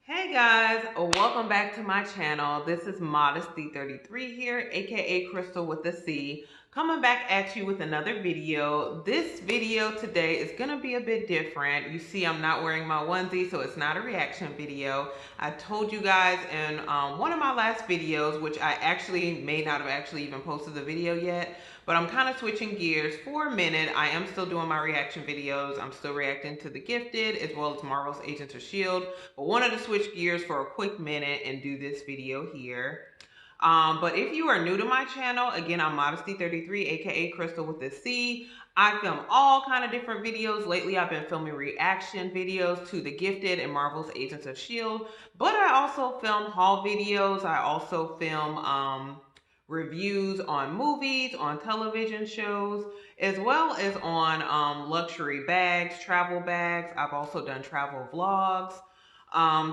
Hey guys, welcome back to my channel. This is Modesty33 here, aka Crystal with a C, coming back at you with another video. This video today is gonna be a bit different. You see I'm not wearing my onesie, so it's not a reaction video. I told you guys in one of my last videos, which I actually may not have actually even posted the video yet, but I'm kind of switching gears for a minute. I am still doing my reaction videos. I'm still reacting to The Gifted as well as Marvel's Agents of S.H.I.E.L.D. But wanted to switch gears for a quick minute and do this video here. But if you are new to my channel, again, I'm Modesty33, aka Crystal with a C. I film all kind of different videos. Lately, I've been filming reaction videos to The Gifted and Marvel's Agents of S.H.I.E.L.D. But I also film haul videos. I also film reviews on movies, on television shows, as well as on luxury bags, travel bags. I've also done travel vlogs.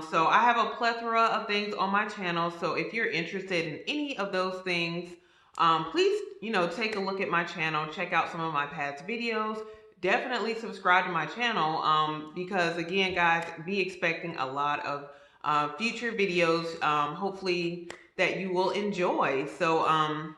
So I have a plethora of things on my channel. So if you're interested in any of those things, please, take a look at my channel, check out some of my past videos. Definitely subscribe to my channel because again, guys, be expecting a lot of future videos, hopefully that you will enjoy. So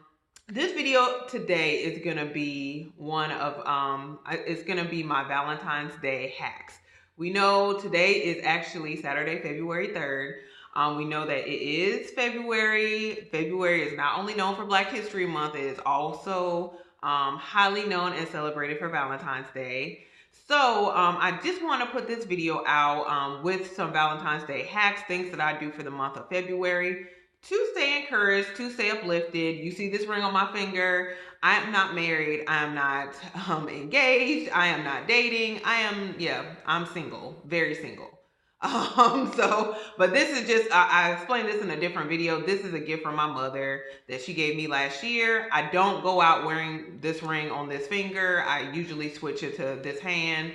this video today is gonna be one of it's gonna be my Valentine's Day hacks. We know today is actually Saturday, February 3rd. We know that it is February. February is not only known for Black History Month, it is also highly known and celebrated for Valentine's Day. So I just want to put this video out with some Valentine's Day hacks, things that I do for the month of February to stay encouraged, to stay uplifted. You see this ring on my finger. I am not married. I am not engaged. I am not dating. I'm single, very single. But this is just, I explained this in a different video. This is a gift from my mother that she gave me last year. I don't go out wearing this ring on this finger. I usually switch it to this hand.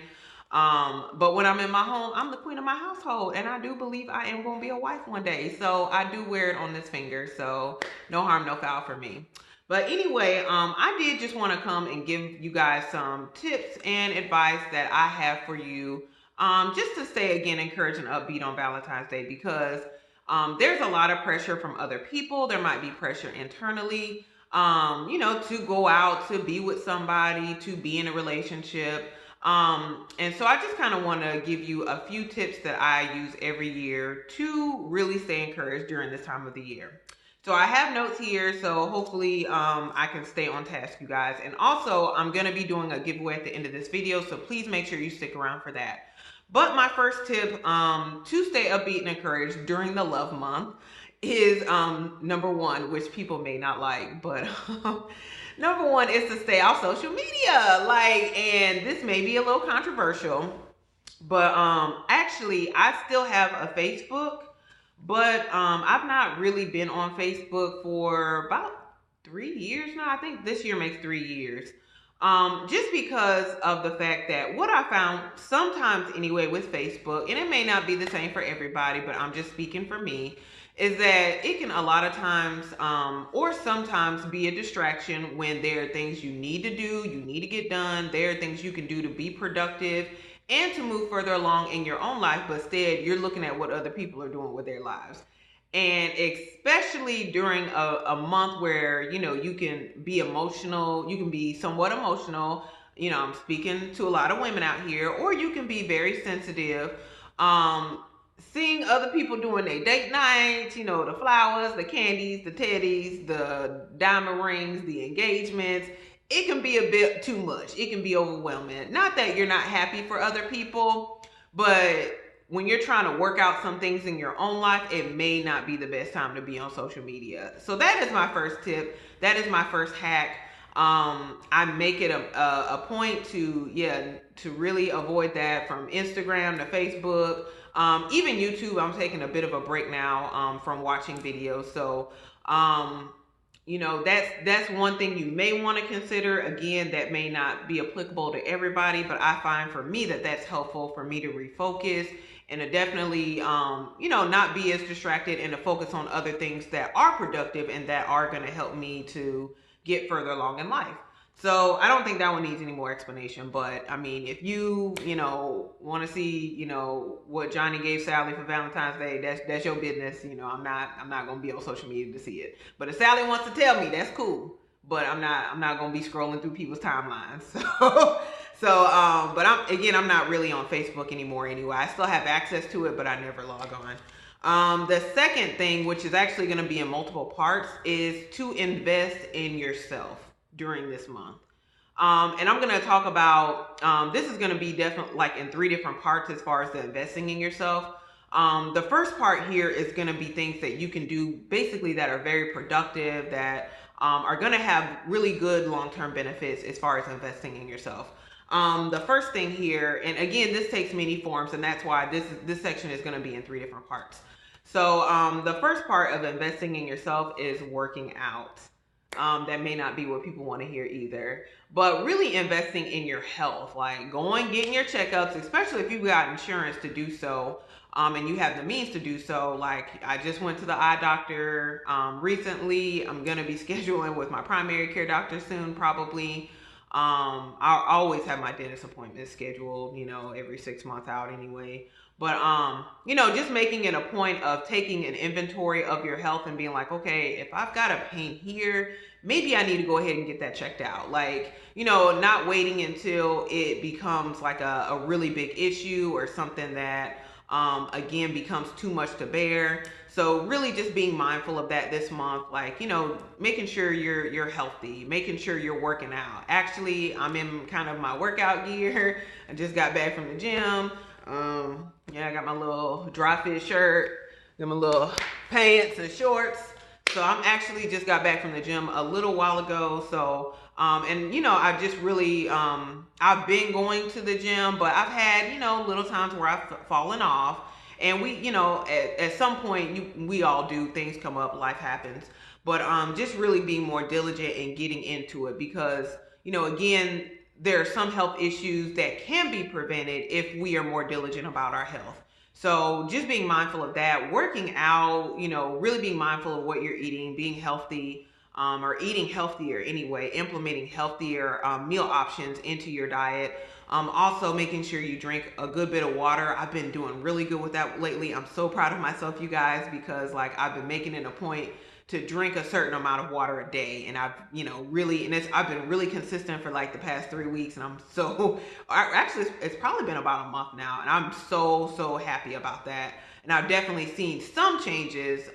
But when I'm in my home, I'm the queen of my household, and I do believe I am going to be a wife one day. So I do wear it on this finger. So no harm, no foul for me. But anyway, I did just want to come and give you guys some tips and advice that I have for you, just to stay, again, encouraged and upbeat on Valentine's Day, because there's a lot of pressure from other people. There might be pressure internally, to go out, to be with somebody, to be in a relationship. And so I just kind of want to give you a few tips that I use every year to really stay encouraged during this time of the year. So I have notes here, so hopefully I can stay on task, you guys. And also, I'm going to be doing a giveaway at the end of this video, so please make sure you stick around for that. But my first tip to stay upbeat and encouraged during the love month is number one, which people may not like, but number one is to stay off social media. And this may be a little controversial, but actually I still have a Facebook, but I've not really been on Facebook for about 3 years now. I think this year makes 3 years. Just because of the fact that what I found sometimes anyway with Facebook, and it may not be the same for everybody, but I'm just speaking for me, is that it can a lot of times or sometimes be a distraction when there are things you need to do, you need to get done. There are things you can do to be productive and to move further along in your own life, but instead you're looking at what other people are doing with their lives. And especially during a month where, you can be emotional, you can be somewhat emotional, I'm speaking to a lot of women out here, or you can be very sensitive. Seeing other people doing their date nights, the flowers, the candies, the teddies, the diamond rings, the engagements, it can be a bit too much. It can be overwhelming. Not that you're not happy for other people, but when you're trying to work out some things in your own life, it may not be the best time to be on social media. So that is my first tip. That is my first hack. I make it a point to really avoid that, from Instagram to Facebook. Even YouTube, I'm taking a bit of a break now from watching videos. So, that's one thing you may want to consider. Again, that may not be applicable to everybody, but I find for me that's helpful for me to refocus and to definitely, not be as distracted and to focus on other things that are productive and that are going to help me to get further along in life. So I don't think that one needs any more explanation, but I mean, if you want to see, what Johnny gave Sally for Valentine's Day, that's your business. I'm not going to be on social media to see it. But if Sally wants to tell me, that's cool. But I'm not going to be scrolling through people's timelines. But I'm not really on Facebook anymore anyway. I still have access to it, but I never log on. The second thing, which is actually going to be in multiple parts, is to invest in yourself during this month. And I'm going to talk about, this is going to be definitely like in 3 different parts as far as the investing in yourself. The first part here is going to be things that you can do basically that are very productive, that are going to have really good long-term benefits as far as investing in yourself. The first thing here, and again, this takes many forms, and that's why this section is going to be in 3 different parts. So the first part of investing in yourself is working out. That may not be what people want to hear either, but really investing in your health, like getting your checkups, especially if you've got insurance to do so, and you have the means to do so. Like I just went to the eye doctor recently. I'm going to be scheduling with my primary care doctor soon, probably. I always have my dentist appointments scheduled, every 6 months out anyway. But, just making it a point of taking an inventory of your health and being like, okay, if I've got a pain here, maybe I need to go ahead and get that checked out. Like, not waiting until it becomes like a really big issue or something that, again, becomes too much to bear. So really just being mindful of that this month, like, making sure you're healthy, making sure you're working out. Actually, I'm in kind of my workout gear. I just got back from the gym. I got my little dry fit shirt, got my little pants and shorts. So I'm actually just got back from the gym a little while ago. So, I've just really, I've been going to the gym, but I've had, little times where I've fallen off. And we, at some point, we all do, things come up, life happens. But just really being more diligent and getting into it because, again, there are some health issues that can be prevented if we are more diligent about our health. So just being mindful of that, working out, really being mindful of what you're eating, being healthy, or eating healthier anyway, implementing healthier meal options into your diet. Also making sure you drink a good bit of water. I've been doing really good with that lately. I'm so proud of myself, you guys, because like I've been making it a point to drink a certain amount of water a day. And I've, I've been really consistent for like the past 3 weeks. And actually, it's probably been about a month now. And I'm so happy about that. And I've definitely seen some changes.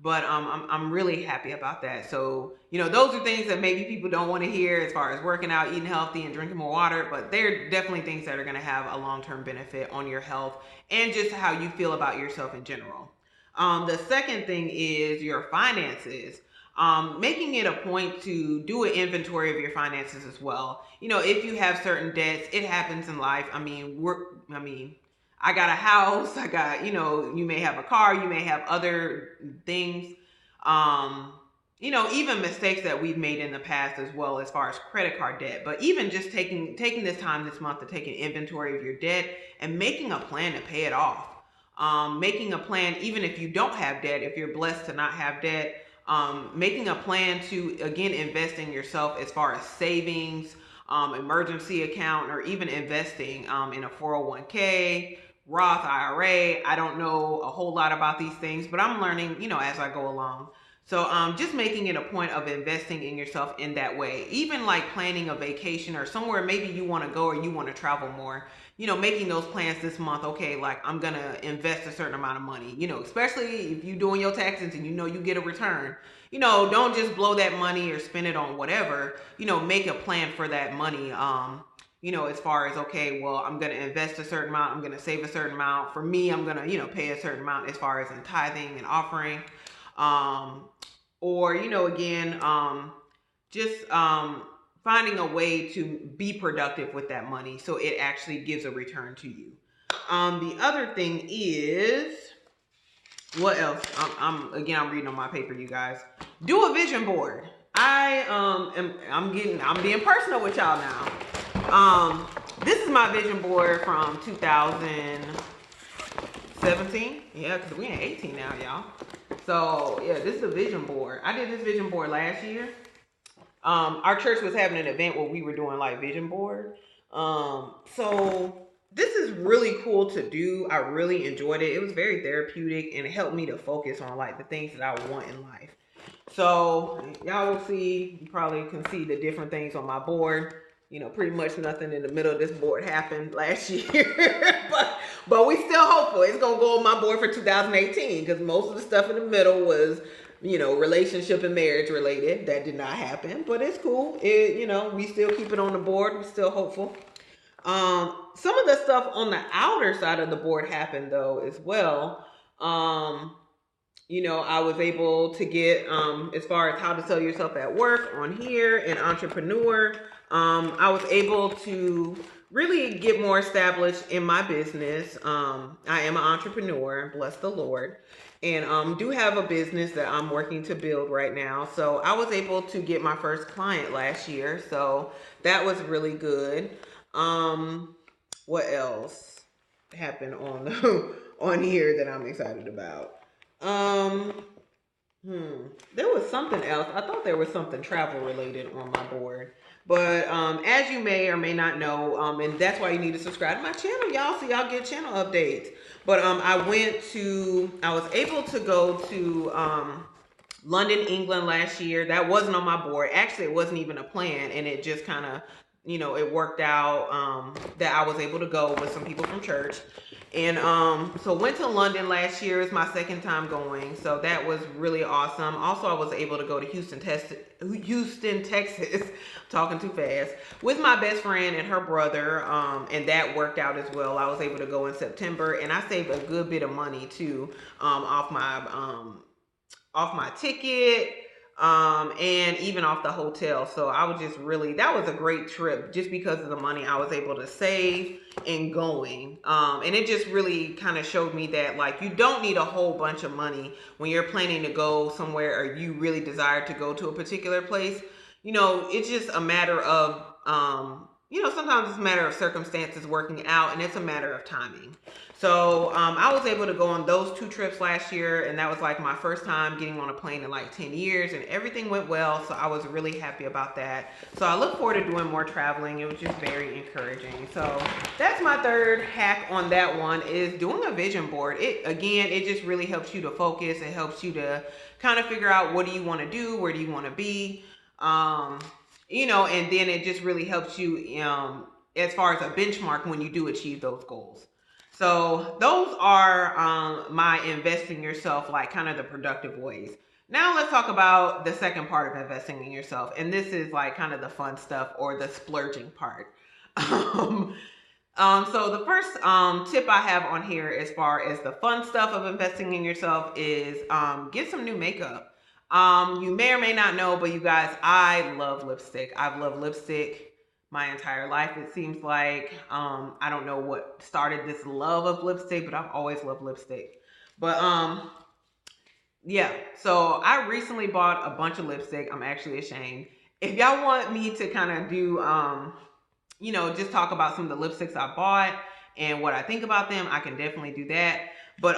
But I'm really happy about that. So, those are things that maybe people don't want to hear as far as working out, eating healthy, and drinking more water. But they're definitely things that are going to have a long-term benefit on your health and just how you feel about yourself in general. The second thing is your finances. Making it a point to do an inventory of your finances as well. If you have certain debts, it happens in life. I got a house, I got, you may have a car, you may have other things, even mistakes that we've made in the past as well as far as credit card debt. But even just taking this time this month to take an inventory of your debt and making a plan to pay it off. Making a plan, even if you don't have debt, if you're blessed to not have debt, making a plan to, again, invest in yourself as far as savings, emergency account, or even investing in a 401k, Roth IRA. I don't know a whole lot about these things, but I'm learning, as I go along. So just making it a point of investing in yourself in that way. Even like planning a vacation or somewhere maybe you want to go or you want to travel more, making those plans this month. Okay, like I'm going to invest a certain amount of money, especially if you're doing your taxes and you get a return. Don't just blow that money or spend it on whatever. Make a plan for that money. As far as, okay, well, I'm going to invest a certain amount. I'm going to save a certain amount. For me, I'm going to, pay a certain amount as far as in tithing and offering. Finding a way to be productive with that money so it actually gives a return to you. The other thing is, what else? I'm reading on my paper, you guys. Do a vision board. I'm being personal with y'all now. This is my vision board from 2017. Yeah, because we in 18 now, y'all. So yeah, this is a vision board. I did this vision board last year. Our church was having an event where we were doing like vision board. So this is really cool to do. I really enjoyed it. It was very therapeutic and it helped me to focus on like the things that I want in life. So y'all will see, you probably can see the different things on my board. You know, pretty much nothing in the middle of this board happened last year, but we still hopeful it's gonna go on my board for 2018 because most of the stuff in the middle was, you know, relationship and marriage related. That did not happen, but it's cool. You know, we still keep it on the board. We're still hopeful. Some of the stuff on the outer side of the board happened though as well. You know, I was able to get, as far as how to sell yourself at work on here and entrepreneur, I was able to really get more established in my business. I am an entrepreneur, bless the Lord, and do have a business that I'm working to build right now. So I was able to get my first client last year. So that was really good. What else happened on on here that I'm excited about? There was something else. I thought there was something travel related on my board. But as you may or may not know, and that's why you need to subscribe to my channel, y'all, so y'all get channel updates. But I was able to go to London, England last year. That wasn't on my board. Actually, it wasn't even a plan, and it just kind of, you know, it worked out that I was able to go with some people from church. And so went to London last year. It's my second time going, so that was really awesome. Also, I was able to go to Houston, Texas, talking too fast, with my best friend and her brother, and that worked out as well. I was able to go in September, and I saved a good bit of money too, off my ticket, and even off the hotel. So I was just really, that was a great trip just because of the money I was able to save and going. And it just really kind of showed me that like, you don't need a whole bunch of money when you're planning to go somewhere or you really desire to go to a particular place. You know, it's just a matter of, you know, sometimes it's a matter of circumstances working out, and it's a matter of timing. So I was able to go on those 2 trips last year, and that was like my first time getting on a plane in like 10 years, and everything went well. So I was really happy about that. So I look forward to doing more traveling. It was just very encouraging. So that's my third hack on that one, is doing a vision board. It just really helps you to focus. It helps you to kind of figure out what do you want to do, where do you want to be. You know, and then it just really helps you as far as a benchmark when you do achieve those goals. So those are my investing yourself, like kind of the productive ways. Now let's talk about the second part of investing in yourself. And this is like kind of the fun stuff, or the splurging part. So the first tip I have on here as far as the fun stuff of investing in yourself is get some new makeup. You may or may not know, but you guys, I love lipstick. I've loved lipstick my entire life. It seems like, I don't know what started this love of lipstick, but I've always loved lipstick. But, yeah, so I recently bought a bunch of lipstick. I'm actually ashamed. If y'all want me to kind of do, you know, just talk about some of the lipsticks I bought and what I think about them, I can definitely do that. But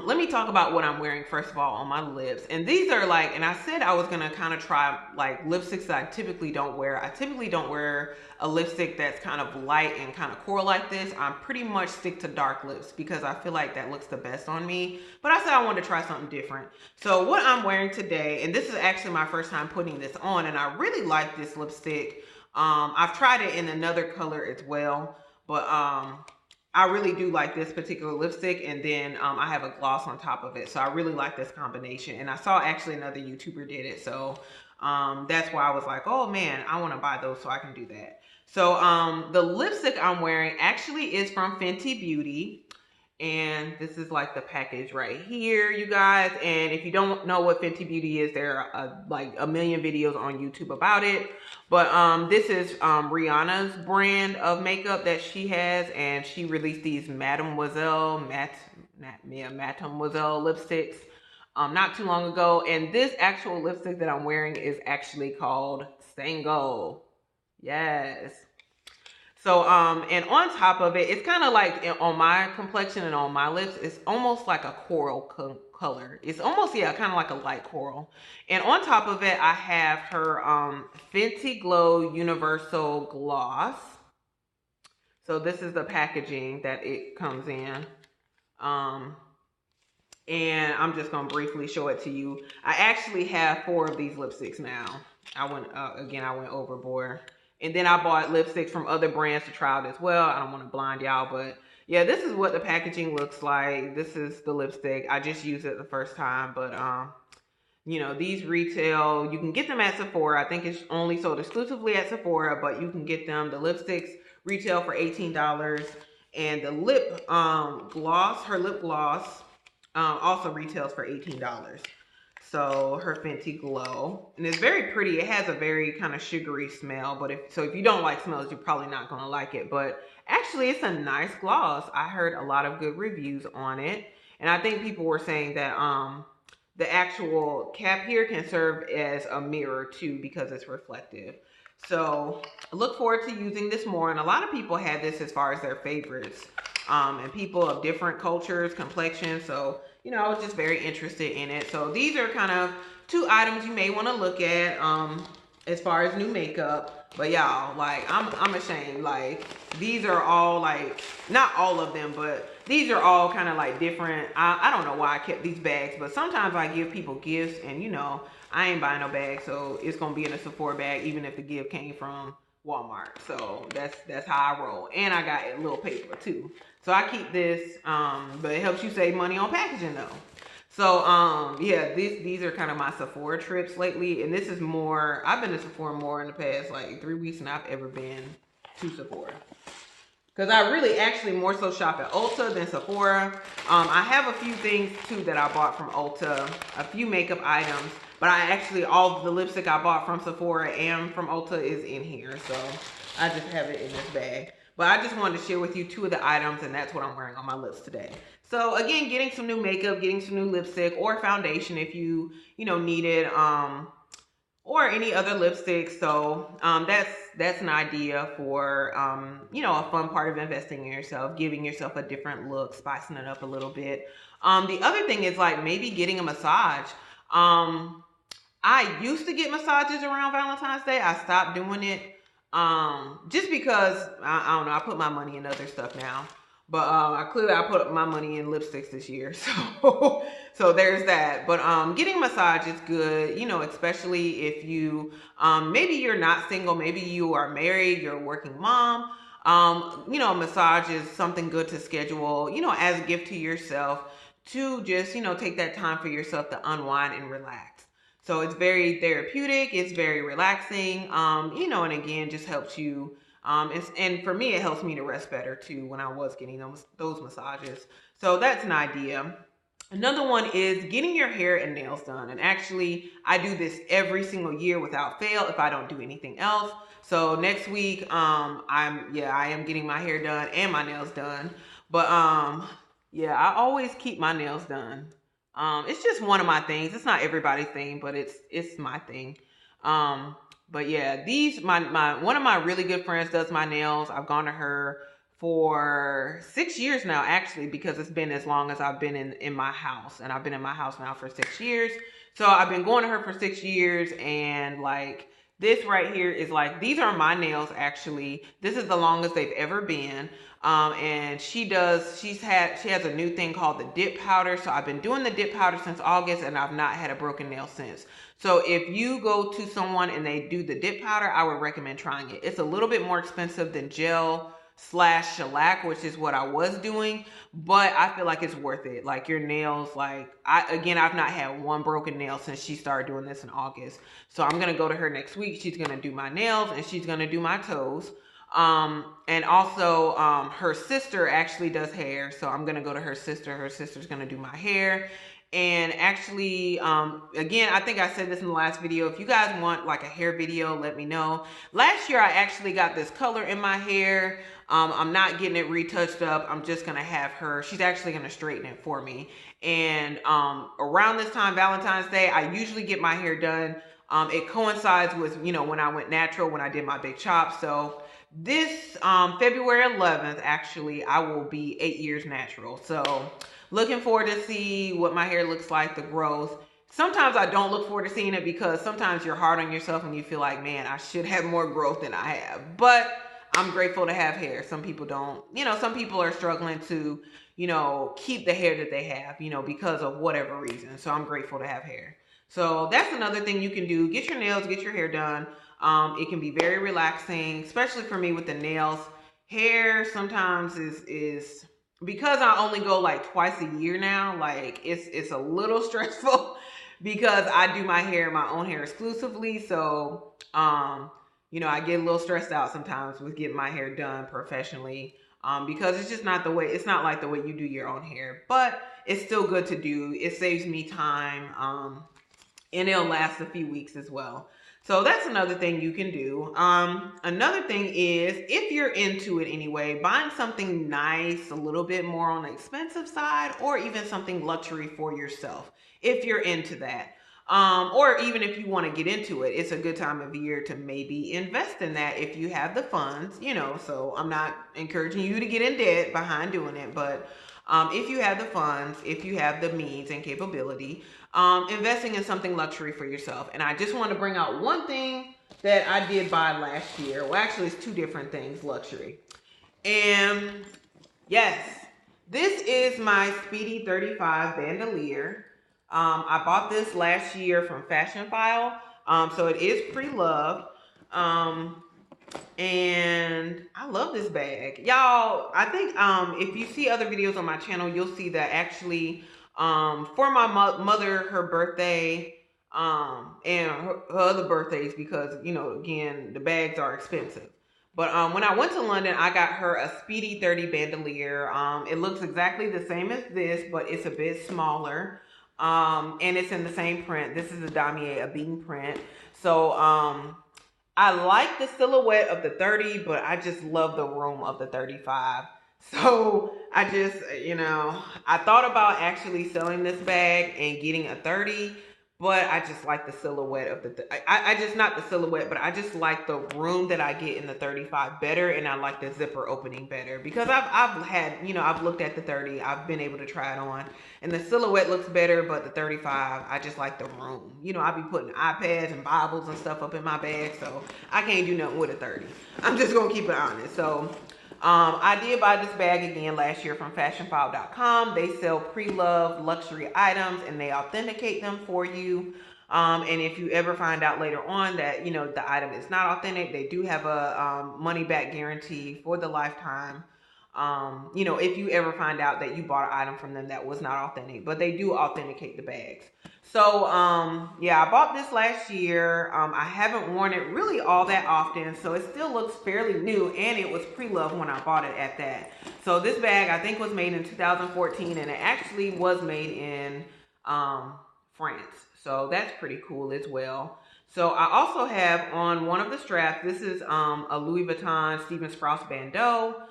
let me talk about what I'm wearing first of all on my lips. And these are like, and I said I was gonna kind of try like lipsticks that I typically don't wear. I typically don't wear a lipstick that's kind of light and kind of coral like this. I pretty much stick to dark lips because I feel like that looks the best on me. But I said I wanted to try something different. So what I'm wearing today, and this is actually my first time putting this on, and I really like this lipstick. I've tried it in another color as well, but I really do like this particular lipstick, and then I have a gloss on top of it. So I really like this combination, and I saw actually another YouTuber did it. So that's why I was like, oh man, I want to buy those so I can do that. So the lipstick I'm wearing actually is from Fenty Beauty. And this is like the package right here, you guys. And if you don't know what Fenty Beauty is, there are like a million videos on YouTube about it. But this is Rihanna's brand of makeup that she has, and she released these Mademoiselle lipsticks not too long ago. And this actual lipstick that I'm wearing is actually called Sango. Yes. So, and on top of it, it's kind of like on my complexion and on my lips, it's almost like a coral color. It's almost, yeah, kind of like a light coral. And on top of it, I have her Fenty Glow Universal Gloss. So this is the packaging that it comes in. And I'm just going to briefly show it to you. I actually have 4 of these lipsticks now. I went overboard. And then I bought lipsticks from other brands to try out as well. I don't want to blind y'all, but yeah, this is what the packaging looks like. This is the lipstick. I just used it the first time, but you know, these retail, you can get them at Sephora. I think it's only sold exclusively at Sephora, but you can get them. The lipsticks retail for $18. And the lip gloss, her lip gloss, also retails for $18. So her Fenty Glow, and it's very pretty. It has a very kind of sugary smell, but if you don't like smells, you're probably not gonna like it. But actually, it's a nice gloss. I heard a lot of good reviews on it, and I think people were saying that the actual cap here can serve as a mirror too because it's reflective. So I look forward to using this more, and a lot of people had this as far as their favorites, and people of different cultures, complexions. So you know, I was just very interested in it. So these are kind of 2 items you may want to look at as far as new makeup. But y'all, like, I'm ashamed. Like, these are all, like, not all of them, but these are all kind of like different. I don't know why I kept these bags, but sometimes I give people gifts, and you know, I ain't buying no bag, so it's gonna be in a Sephora bag, even if the gift came from Walmart. So that's how I roll. And I got a little paper too. So I keep this, but it helps you save money on packaging though. So yeah, these are kind of my Sephora trips lately, and this is more, I've been to Sephora more in the past like 3 weeks than I've ever been to Sephora. Because I really actually more so shop at Ulta than Sephora. I have a few things too that I bought from Ulta, a few makeup items. But I actually, all the lipstick I bought from Sephora and from Ulta is in here. So I just have it in this bag. But I just wanted to share with you 2 of the items, and that's what I'm wearing on my lips today. So again, getting some new makeup, getting some new lipstick or foundation if you know, need it. Or any other lipstick. So that's an idea for you know, a fun part of investing in yourself, giving yourself a different look, spicing it up a little bit. The other thing is like maybe getting a massage. I used to get massages around Valentine's Day. I stopped doing it just because I don't know, I put my money in other stuff now. But I put my money in lipsticks this year, so so there's that. But getting a massage is good, you know, especially if you maybe you're not single, maybe you are married, you're a working mom. You know, a massage is something good to schedule, you know, as a gift to yourself, to just, you know, take that time for yourself to unwind and relax. So it's very therapeutic, it's very relaxing, you know, and again, just helps you. And for me, it helps me to rest better too when I was getting those massages. So that's an idea. Another one is getting your hair and nails done. And actually, I do this every single year without fail if I don't do anything else. So next week, I am getting my hair done and my nails done. But yeah, I always keep my nails done. It's just one of my things. It's not everybody's thing, but it's my thing. But yeah, one of my really good friends does my nails. I've gone to her for 6 years now, actually, because it's been as long as I've been in my house, and I've been in my house now for 6 years. So I've been going to her for 6 years, and like this right here is like, these are my nails actually. This is the longest they've ever been. And she has a new thing called the dip powder. So I've been doing the dip powder since August, and I've not had a broken nail since. So if you go to someone and they do the dip powder, I would recommend trying it. It's a little bit more expensive than gel / shellac, which is what I was doing, but I feel like it's worth it. Like your nails, like I've not had one broken nail since she started doing this in August. So I'm going to go to her next week. She's going to do my nails and she's going to do my toes. And also, her sister actually does hair. So I'm going to go to her sister. Her sister's going to do my hair. And actually, again, I think I said this in the last video. If you guys want like a hair video, let me know. Last year, I actually got this color in my hair. I'm not getting it retouched up. I'm just going to have her. She's actually going to straighten it for me. And around this time, Valentine's Day, I usually get my hair done. It coincides with, you know, when I went natural, when I did my big chop. So this February 11th, actually, I will be 8 years natural. So looking forward to see what my hair looks like, the growth. Sometimes I don't look forward to seeing it because sometimes you're hard on yourself and you feel like, man, I should have more growth than I have. But I'm grateful to have hair. Some people don't, some people are struggling to, keep the hair that they have, because of whatever reason. So I'm grateful to have hair. So that's another thing you can do. Get your nails, get your hair done. It can be very relaxing, especially for me with the nails. Hair sometimes is because I only go like twice a year now, like it's a little stressful because I do my own hair exclusively. So I get a little stressed out sometimes with getting my hair done professionally. Because it's just not like the way you do your own hair, but it's still good to do. It saves me time, and it'll last a few weeks as well. So that's another thing you can do. Another thing is, if you're into it anyway, buying something nice, a little bit more on the expensive side, or even something luxury for yourself, if you're into that. Or even if you want to get into it, it's a good time of year to maybe invest in that if you have the funds, so I'm not encouraging you to get in debt behind doing it, but if you have the funds, if you have the means and capability, investing in something luxury for yourself. And I just want to bring out one thing that I did buy last year. Well, actually, it's two different things, luxury. And yes, this is my Speedy 35 Bandoliere. I bought this last year from Fashion File. So it is pre-loved. And I love this bag. Y'all, I think if you see other videos on my channel, you'll see that actually for my mother, her birthday, and her other birthdays, because, again, the bags are expensive. But when I went to London, I got her a Speedy 30 Bandoliere. It looks exactly the same as this, but it's a bit smaller. And it's in the same print. This is a Damirer, a bean print. So I like the silhouette of the 30, but I just love the room of the 35. So I just, I thought about actually selling this bag and getting a 30, but I just like the silhouette of I just, not the silhouette, but I just like the room that I get in the 35 better, and I like the zipper opening better because I've had, I've looked at the 30, I've been able to try it on, and the silhouette looks better, but the 35, I just like the room. I be putting iPads and Bibles and stuff up in my bag, so I can't do nothing with a 30. I'm just gonna keep it honest. So I did buy this bag again last year from fashionfile.com. They sell pre-loved luxury items and they authenticate them for you. And if you ever find out later on that, the item is not authentic, they do have a money back guarantee for the lifetime. If you ever find out that you bought an item from them that was not authentic, but they do authenticate the bags. So, yeah, I bought this last year. I haven't worn it really all that often, so it still looks fairly new, and it was pre-loved when I bought it at that. So this bag, I think, was made in 2014, and it actually was made in France. So that's pretty cool as well. So I also have on one of the straps, this is a Louis Vuitton Stephen Sprouse Bandeau.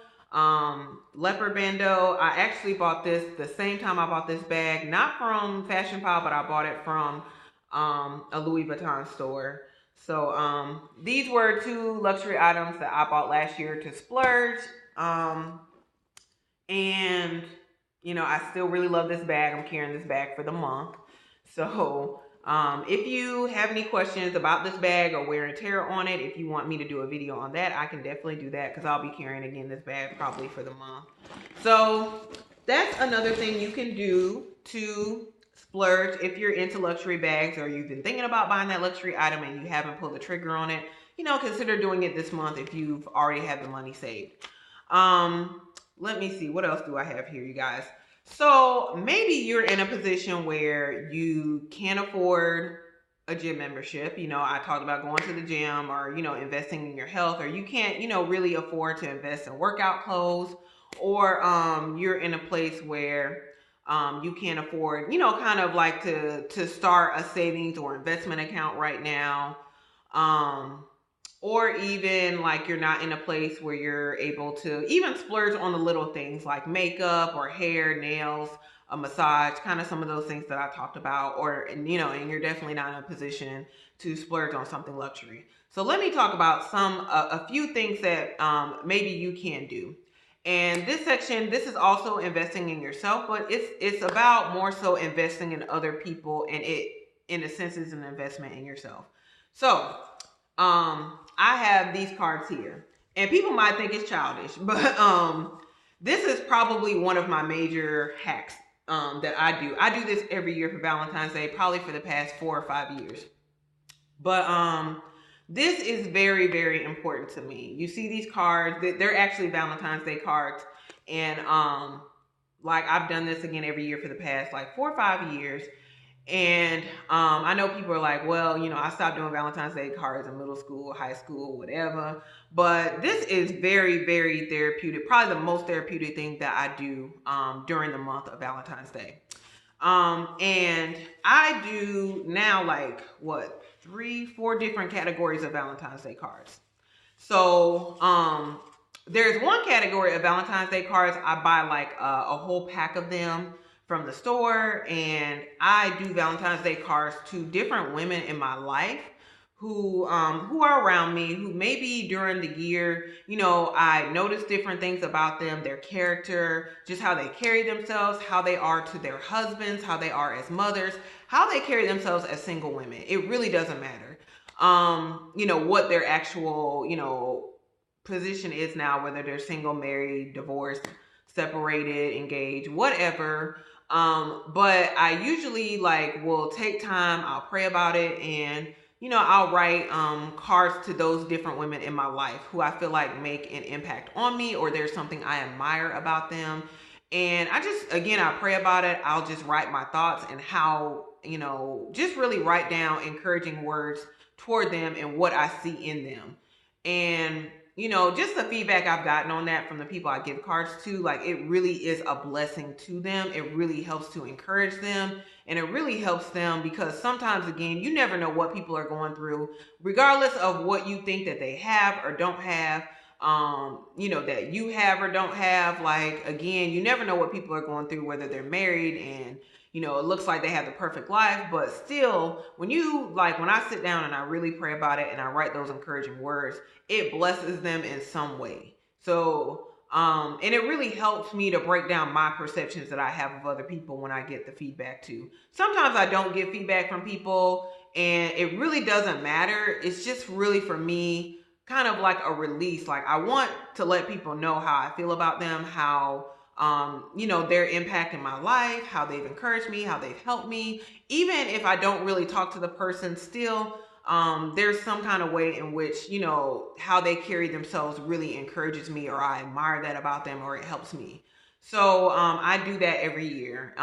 Leopard Bandeau. I actually bought this the same time I bought this bag, not from Fashion File, but I bought it from a Louis Vuitton store. So these were two luxury items that I bought last year to splurge. And I still really love this bag. I'm carrying this bag for the month. So if you have any questions about this bag or wear and tear on it, if you want me to do a video on that, I can definitely do that because I'll be carrying again this bag probably for the month. So that's another thing you can do to splurge if you're into luxury bags, or you've been thinking about buying that luxury item and you haven't pulled the trigger on it. Consider doing it this month if you've already had the money saved. Let me see, what else do I have here, you guys? So maybe you're in a position where you can't afford a gym membership. I talked about going to the gym, or, investing in your health, or you can't, really afford to invest in workout clothes, or you're in a place where you can't afford, kind of like to start a savings or investment account right now. Or even like you're not in a place where you're able to even splurge on the little things like makeup or hair, nails. a massage, kind of some of those things that I talked about, or, you know, and you're definitely not in a position to splurge on something luxury. So let me talk about a few things that maybe you can do. And this section, this is also investing in yourself, but it's about more so investing in other people, and it, in a sense, is an investment in yourself. So I have these cards here, and people might think it's childish, but this is probably one of my major hacks that I do. I do this every year for Valentine's Day, probably for the past 4 or 5 years. But this is very, very important to me. You see these cards, they're actually Valentine's Day cards. And like I've done this again every year for the past like 4 or 5 years. And I know people are like, well, you know, I stopped doing Valentine's Day cards in middle school, high school, whatever. But this is very, very therapeutic. Probably the most therapeutic thing that I do during the month of Valentine's Day. And I do now like what, 3, 4 different categories of Valentine's Day cards. So there's one category of Valentine's Day cards. I buy like a whole pack of them from the store, and I do Valentine's Day cards to different women in my life who are around me, who maybe during the year, you know, I notice different things about them, their character, just how they carry themselves, how they are to their husbands, how they are as mothers, how they carry themselves as single women. It really doesn't matter, you know, what their actual, you know, position is now, whether they're single, married, divorced, separated, engaged, whatever. But I usually like will take time, I'll pray about it, and you know, I'll write cards to those different women in my life who I feel like make an impact on me, or there's something I admire about them. And I just, again, I pray about it. I'll just write my thoughts and how, you know, just really write down encouraging words toward them and what I see in them. And you know, just the feedback I've gotten on that from the people I give cards to, like, it really is a blessing to them. It really helps to encourage them, and it really helps them because sometimes, again, you never know what people are going through, regardless of what you think that they have or don't have, you know, that you have or don't have. Like, again, you never know what people are going through, whether they're married and, you know, it looks like they have the perfect life, but still, when I sit down and I really pray about it and I write those encouraging words, it blesses them in some way. So, and it really helps me to break down my perceptions that I have of other people when I get the feedback too. Sometimes I don't get feedback from people, and it really doesn't matter. It's just really, for me, kind of like a release. Like, I want to let people know how I feel about them, how you know, their impact in my life, how they've encouraged me, how they've helped me. Even if I don't really talk to the person, still, there's some kind of way in which, you know, how they carry themselves really encourages me, or I admire that about them, or it helps me. So I do that every year.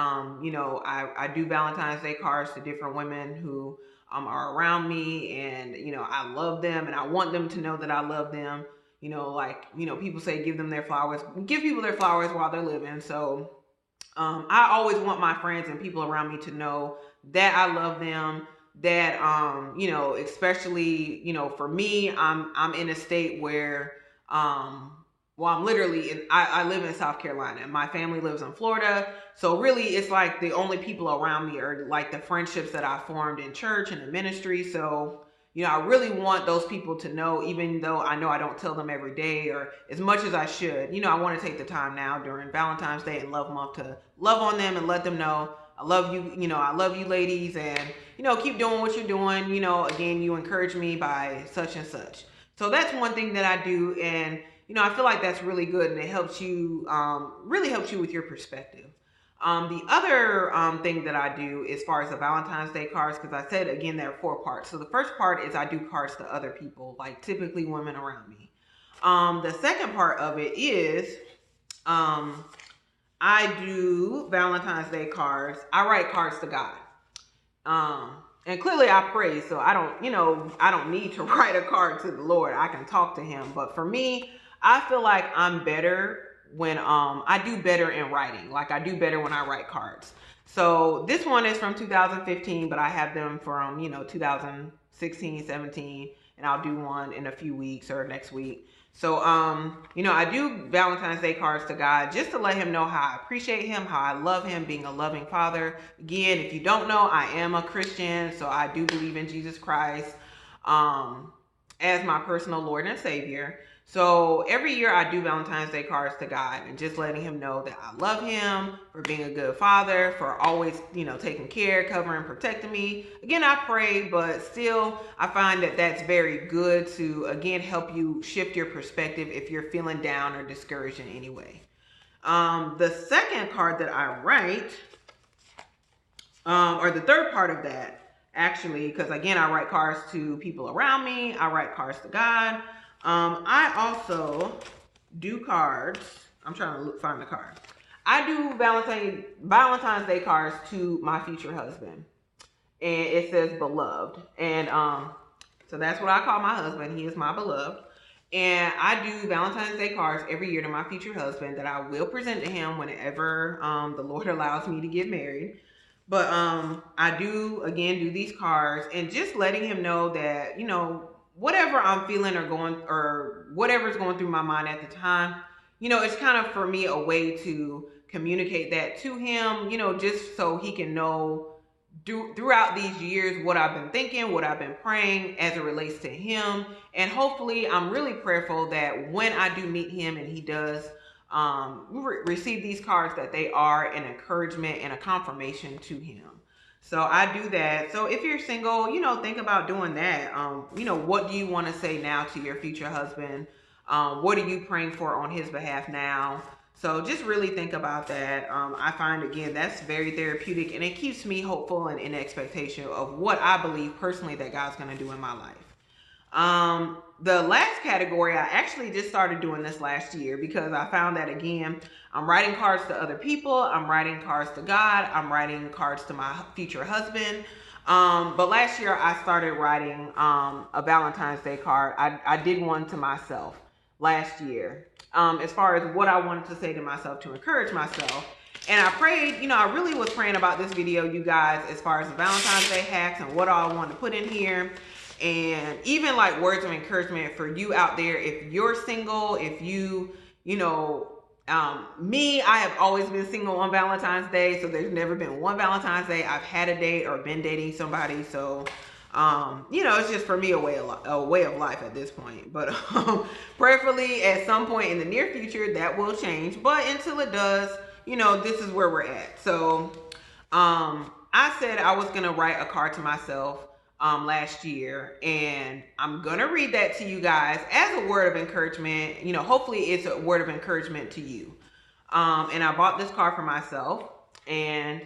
You know, I do Valentine's Day cards to different women who are around me, and, you know, I love them, and I want them to know that I love them. You know, like, you know, people say give them their flowers, give people their flowers while they're living. So I always want my friends and people around me to know that I love them, that, you know, especially, you know, for me, I'm in a state where, well, I'm literally I live in South Carolina, and my family lives in Florida. So really, it's like the only people around me are like the friendships that I formed in church and in ministry. So, you know, I really want those people to know, even though I know I don't tell them every day or as much as I should. You know, I want to take the time now during Valentine's Day and Love Month to love on them and let them know I love you. You know, I love you, ladies, and, you know, keep doing what you're doing. You know, again, you encourage me by such and such. So that's one thing that I do, and, you know, I feel like that's really good, and it helps you, really helps you with your perspective. The other thing that I do as far as the Valentine's Day cards, because I said, again, there are 4 parts. So the first part is I do cards to other people, like typically women around me. The second part of it is I do Valentine's Day cards. I write cards to God. And clearly I pray, so I don't, you know, I don't need to write a card to the Lord. I can talk to him. But for me, I feel like I'm better when I do better in writing. Like, I do better when I write cards. So this one is from 2015, but I have them from, you know, 2016, 17, and I'll do one in a few weeks or next week. So, you know, I do Valentine's Day cards to God just to let him know how I appreciate him, how I love him, being a loving father. Again, if you don't know, I am a Christian, so I do believe in Jesus Christ as my personal Lord and Savior. So every year I do Valentine's Day cards to God and just letting him know that I love him for being a good father, for always, you know, taking care, covering, protecting me. Again, I pray, but still I find that that's very good to, again, help you shift your perspective if you're feeling down or discouraged in any way. The second card that I write, or the third part of that, actually, because again, I write cards to people around me. I write cards to God. I also do cards. I'm trying to find the card. I do Valentine's Day cards to my future husband. And it says beloved. And so that's what I call my husband. He is my beloved. And I do Valentine's Day cards every year to my future husband that I will present to him whenever the Lord allows me to get married. But I do, again, do these cards and just letting him know that, you know, whatever I'm feeling or whatever's going through my mind at the time, you know, it's kind of for me a way to communicate that to him, you know, just so he can know throughout these years what I've been thinking, what I've been praying as it relates to him. And hopefully I'm really prayerful that when I do meet him and he does receive these cards, that they are an encouragement and a confirmation to him. So I do that. So if you're single, you know, think about doing that. You know, what do you want to say now to your future husband? What are you praying for on his behalf now? So just really think about that. I find, again, that's very therapeutic, and it keeps me hopeful and in expectation of what I believe personally that God's going to do in my life. The last category, I actually just started doing this last year because I found that, again, I'm writing cards to other people. I'm writing cards to God. I'm writing cards to my future husband. But last year I started writing a Valentine's Day card. I did one to myself last year as far as what I wanted to say to myself to encourage myself. And I prayed, you know, I really was praying about this video, you guys, as far as the Valentine's Day hacks and what all I wanted to put in here. And even like words of encouragement for you out there. If you're single, if you know, me, I have always been single on Valentine's Day. So there's never been one Valentine's Day I've had a date or been dating somebody. So, you know, it's just for me a way of life at this point. But prayerfully at some point in the near future, that will change. But until it does, you know, this is where we're at. So, I said I was going to write a card to myself last year, and I'm gonna read that to you guys as a word of encouragement. You know, hopefully it's a word of encouragement to you. And I bought this card for myself, and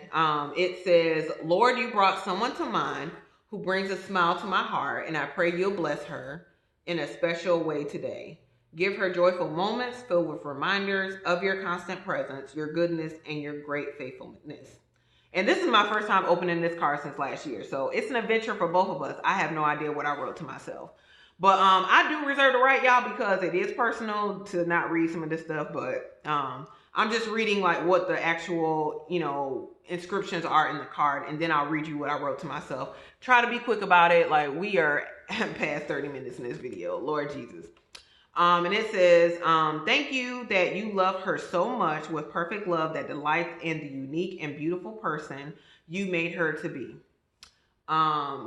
it says, Lord, you brought someone to mind who brings a smile to my heart, and I pray you'll bless her in a special way today. Give her joyful moments filled with reminders of your constant presence, your goodness, and your great faithfulness. And this is my first time opening this card since last year. So it's an adventure for both of us. I have no idea what I wrote to myself. But I do reserve the right, y'all, because it is personal to not read some of this stuff. But I'm just reading like what the actual, you know, inscriptions are in the card. And then I'll read you what I wrote to myself. Try to be quick about it. Like, we are past 30 minutes in this video. Lord Jesus. And it says, thank you that you love her so much with perfect love that delights in the unique and beautiful person you made her to be.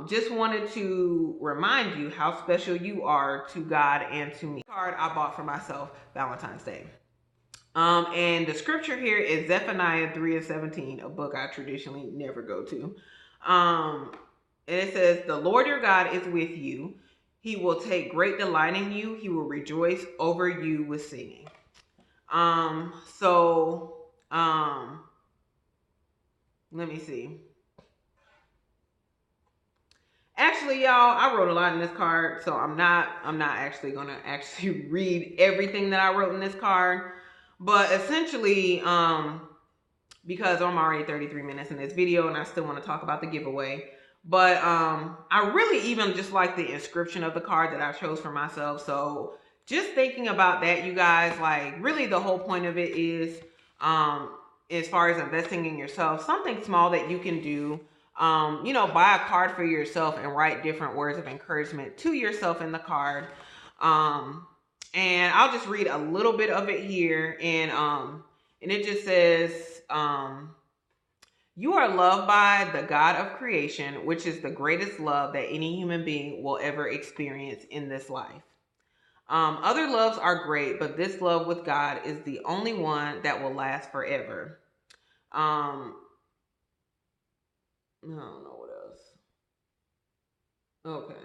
Just wanted to remind you how special you are to God and to me. Card I bought for myself Valentine's Day. And the scripture here is Zephaniah 3:17, a book I traditionally never go to. And it says, the Lord your God is with you. He will take great delight in you. He will rejoice over you with singing. Let me see. Actually, y'all, I wrote a lot in this card, so I'm not actually gonna read everything that I wrote in this card. But essentially, because I'm already 33 minutes in this video and I still want to talk about the giveaway. But I really even just like the inscription of the card that I chose for myself. So just thinking about that, you guys, like really the whole point of it is as far as investing in yourself, something small that you can do. You know, buy a card for yourself and write different words of encouragement to yourself in the card. And I'll just read a little bit of it here. And it just says, you are loved by the God of creation, which is the greatest love that any human being will ever experience in this life. Other loves are great, but this love with God is the only one that will last forever. I don't know what else. Okay.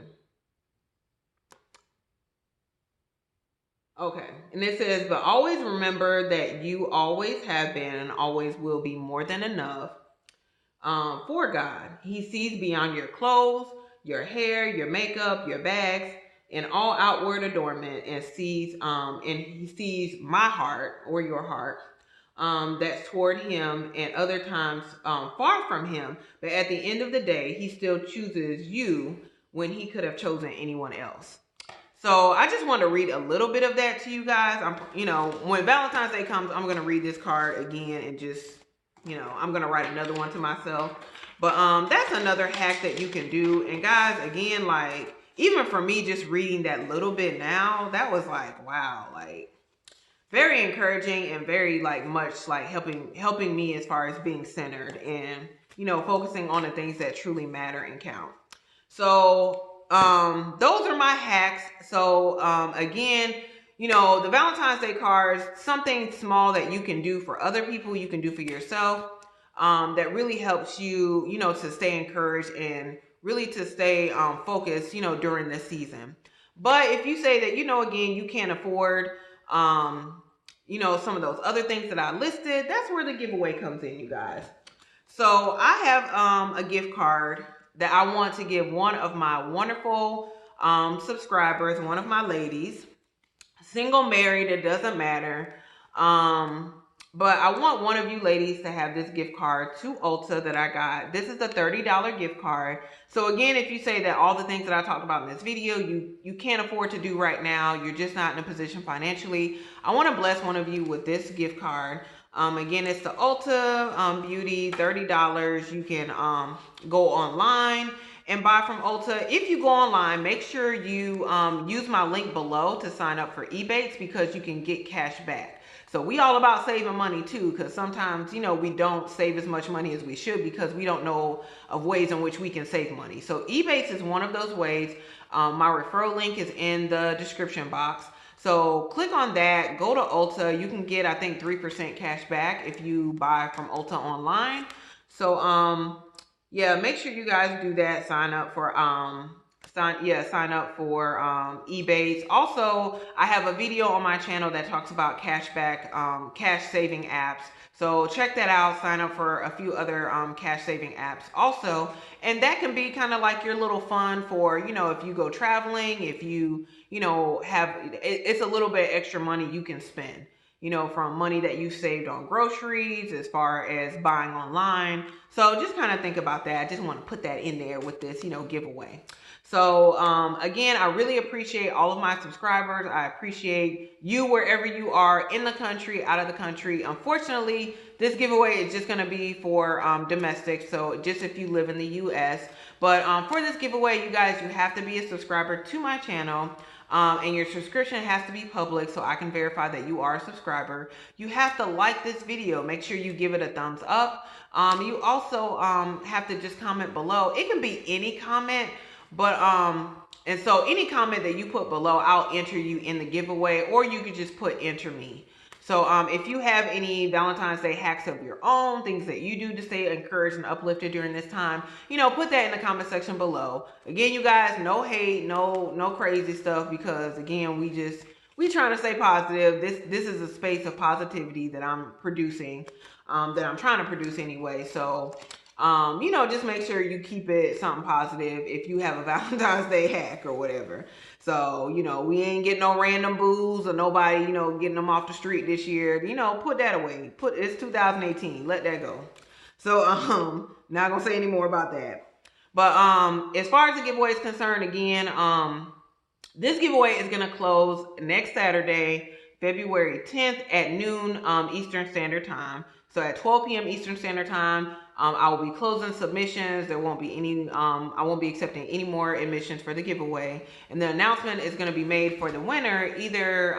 Okay. And it says, but always remember that you always have been and always will be more than enough for God. He sees beyond your clothes, your hair, your makeup, your bags, and all outward adornment, and he sees my heart or your heart that's toward him, and other times far from him. But at the end of the day, he still chooses you when he could have chosen anyone else. So I just want to read a little bit of that to you guys. When Valentine's Day comes, I'm going to read this card again and just, I'm going to write another one to myself. But that's another hack that you can do. And guys, again, like, even for me, just reading that little bit now, that was like, wow, like very encouraging and very like much like helping me as far as being centered and, focusing on the things that truly matter and count. So those are my hacks. So again, the Valentine's Day cards, something small that you can do for other people, you can do for yourself, that really helps you, to stay encouraged and really to stay focused, during this season. But if you say that, again, you can't afford, some of those other things that I listed, that's where the giveaway comes in, you guys. So I have a gift card that I want to give one of my wonderful subscribers, one of my ladies, single, married, it doesn't matter. But I want one of you ladies to have this gift card to Ulta that I got. This is a $30 gift card. So again, if you say that all the things that I talked about in this video, you can't afford to do right now, you're just not in a position financially, I want to bless one of you with this gift card. Again, it's the Ulta Beauty, $30. You can go online and buy from Ulta. If you go online, make sure you use my link below to sign up for Ebates, because you can get cash back. So we all about saving money too, because sometimes, we don't save as much money as we should because we don't know of ways in which we can save money. So Ebates is one of those ways. My referral link is in the description box. So click on that, go to Ulta. You can get, I think, 3% cash back if you buy from Ulta online. So, yeah, make sure you guys do that. Sign up for, Ebates. Also, I have a video on my channel that talks about cashback, cash saving apps. So check that out. Sign up for a few other cash saving apps also. And that can be kind of like your little fund for, if you go traveling, if you, it's a little bit extra money you can spend, from money that you saved on groceries, as far as buying online. So just kind of think about that. I just want to put that in there with this, giveaway. So again, I really appreciate all of my subscribers. I appreciate you wherever you are, in the country, out of the country. Unfortunately, this giveaway is just going to be for domestic, so just if you live in the US. But for this giveaway, you guys, you have to be a subscriber to my channel. And your subscription has to be public so I can verify that you are a subscriber. You have to like this video. Make sure you give it a thumbs up. You also have to just comment below. It can be any comment. But, and so any comment that you put below, I'll enter you in the giveaway, or you could just put enter me. So, if you have any Valentine's Day hacks of your own, things that you do to stay encouraged and uplifted during this time, put that in the comment section below. Again, you guys, no hate, no crazy stuff, because again, we trying to stay positive. This is a space of positivity that I'm producing, that I'm trying to produce anyway. So, just make sure you keep it something positive if you have a Valentine's Day hack or whatever. So, we ain't getting no random booze or nobody, getting them off the street this year. Put that away. It's 2018. Let that go. So, not gonna say any more about that. But as far as the giveaway is concerned, again, this giveaway is gonna close next Saturday, February 10th at noon Eastern Standard Time. So at 12 p.m. Eastern Standard Time, I will be closing submissions. There won't be any, I won't be accepting any more admissions for the giveaway. And the announcement is going to be made for the winner either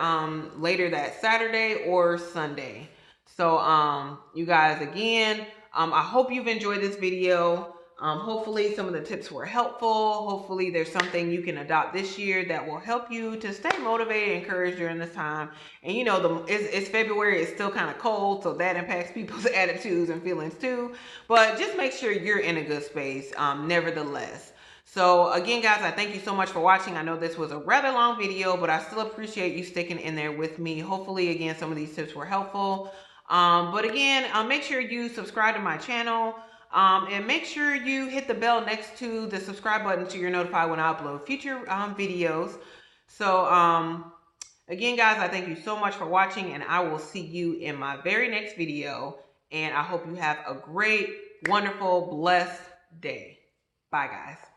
later that Saturday or Sunday. So you guys, again, I hope you've enjoyed this video. Hopefully some of the tips were helpful. Hopefully there's something you can adopt this year that will help you to stay motivated and encouraged during this time. And you know, it's February, it's still kind of cold, so that impacts people's attitudes and feelings too. But just make sure you're in a good space, nevertheless. So again, guys, I thank you so much for watching. I know this was a rather long video, but I still appreciate you sticking in there with me. Hopefully, again, some of these tips were helpful. But again, make sure you subscribe to my channel. And make sure you hit the bell next to the subscribe button so you're notified when I upload future videos. So again, guys, I thank you so much for watching, and I will see you in my very next video. And I hope you have a great, wonderful, blessed day. Bye, guys.